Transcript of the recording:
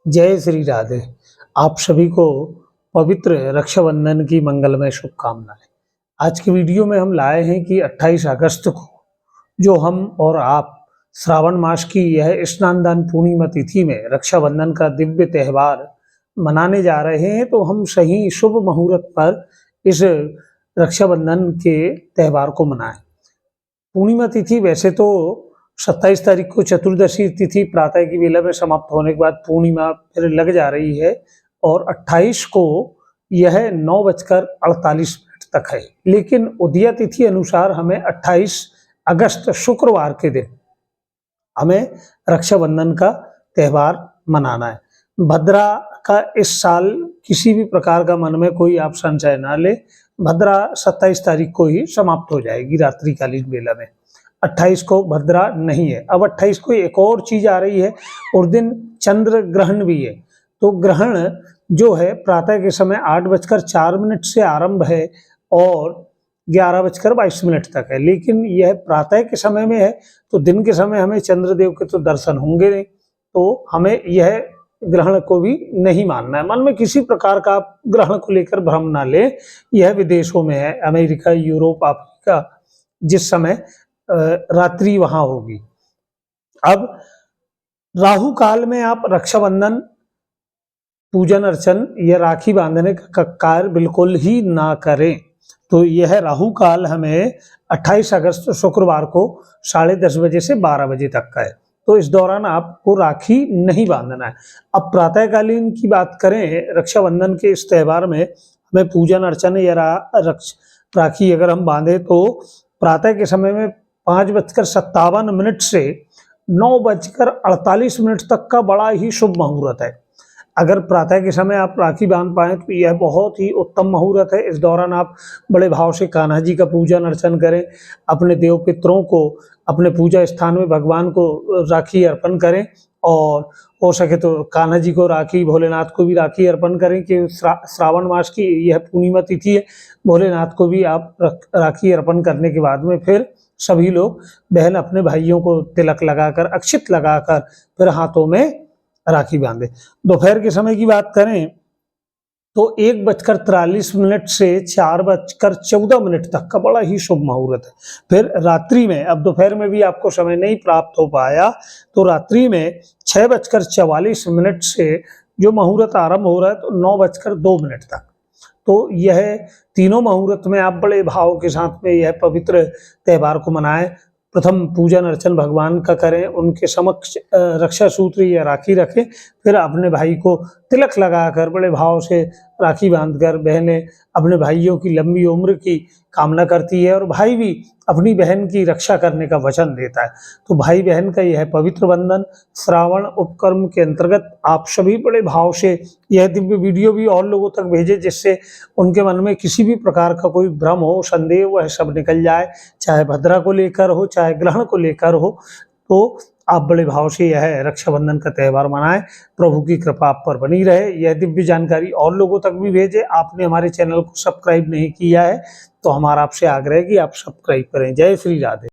जय श्री राधे। आप सभी को पवित्र रक्षाबंधन की मंगलमय शुभकामनाएं। आज की वीडियो में हम लाए हैं कि 28 अगस्त को जो हम और आप श्रावण मास की यह स्नानदान पूर्णिमा तिथि में रक्षाबंधन का दिव्य त्यौहार मनाने जा रहे हैं, तो हम सही शुभ मुहूर्त पर इस रक्षाबंधन के त्यौहार को मनाएं। पूर्णिमा तिथि वैसे तो 27 तारीख को चतुर्दशी तिथि प्रातः की वेला में समाप्त होने के बाद पूर्णिमा फिर लग जा रही है और 28 को यह 9:48 तक है, लेकिन उदया तिथि अनुसार हमें 28 अगस्त शुक्रवार के दिन हमें रक्षाबंधन का त्यौहार मनाना है। भद्रा का इस साल किसी भी प्रकार का मन में कोई आप संशय ना ले, भद्रा 27 तारीख को ही समाप्त हो जाएगी रात्रिकालीन वेला में। 28 को भद्रा नहीं है। अब 28 को एक और चीज आ रही है और दिन चंद्र ग्रहण भी है। तो ग्रहण जो है प्रातः के समय 8:04 से आरंभ है और 11:22 तक है, लेकिन यह प्रातः के समय में है, तो दिन के समय हमें चंद्रदेव के तो दर्शन होंगे नहीं, तो हमें यह ग्रहण को भी नहीं मानना है। मन में किसी प्रकार का ग्रहण को लेकर भ्रम ना ले। यह विदेशों में है, अमेरिका, यूरोप, अफ्रीका, जिस समय रात्रि वहां होगी। अब राहु काल में आप रक्षाबंधन, पूजन अर्चन या राखी बांधने का कार्य बिल्कुल ही ना करें। तो यह राहु काल हमें 28 अगस्त शुक्रवार को 10:30 बजे से 12 बजे तक का है, तो इस दौरान आपको राखी नहीं बांधना है। अब प्रातःकालीन की बात करें, रक्षाबंधन के इस त्यौहार में हमें पूजन अर्चन या राखी अगर हम बांधे तो प्रातः के समय में 5:57 से 9:48 तक का बड़ा ही शुभ मुहूर्त है। अगर प्रातः के समय आप राखी बांध पाएं तो यह बहुत ही उत्तम मुहूर्त है। इस दौरान आप बड़े भाव से कान्हा जी का पूजन अर्चन करें, अपने देव पितरों को अपने पूजा स्थान में भगवान को राखी अर्पण करें और हो सके तो कान्हा जी को राखी, भोलेनाथ को भी राखी अर्पण करें कि श्रावण मास की यह पूर्णिमा तिथि है। भोलेनाथ को भी आप राखी अर्पण करने के बाद में फिर सभी लोग बहन अपने भाइयों को तिलक लगाकर, अक्षित लगाकर फिर हाथों में राखी बांधे। दोपहर के समय की बात करें तो 1:43 से 4:14 तक का बड़ा ही शुभ मुहूर्त है। फिर रात्रि में, अब दोपहर में भी आपको समय नहीं प्राप्त हो पाया, तो रात्रि में 6:44 से जो मुहूर्त आरंभ हो रहा है तो 9:02 तक। तो यह तीनों मुहूर्त में आप बड़े भाव के साथ में यह पवित्र त्यौहार को मनाएं। प्रथम पूजन अर्चन भगवान का करें, उनके समक्ष रक्षा सूत्र या राखी रखें, फिर अपने भाई को तिलक लगाकर बड़े भाव से राखी बांधकर बहनें अपने भाइयों की लंबी उम्र की कामना करती है और भाई भी अपनी बहन की रक्षा करने का वचन देता है। तो भाई बहन का यह पवित्र बंधन श्रावण उपक्रम के अंतर्गत आप सभी बड़े भाव से यह दिव्य वीडियो भी और लोगों तक भेजें, जिससे उनके मन में किसी भी प्रकार का कोई भ्रम हो, संदेह, वह सब निकल जाए। चाहे भद्रा को लेकर हो, चाहे ग्रहण को लेकर हो, तो आप बड़े भाव से यह रक्षाबंधन का त्यौहार मनाएं। प्रभु की कृपा आप पर बनी रहे। यह दिव्य जानकारी और लोगों तक भी भेजें। आपने हमारे चैनल को सब्सक्राइब नहीं किया है तो हमारा आपसे आग्रह है कि आप सब्सक्राइब करें। जय श्री राधे।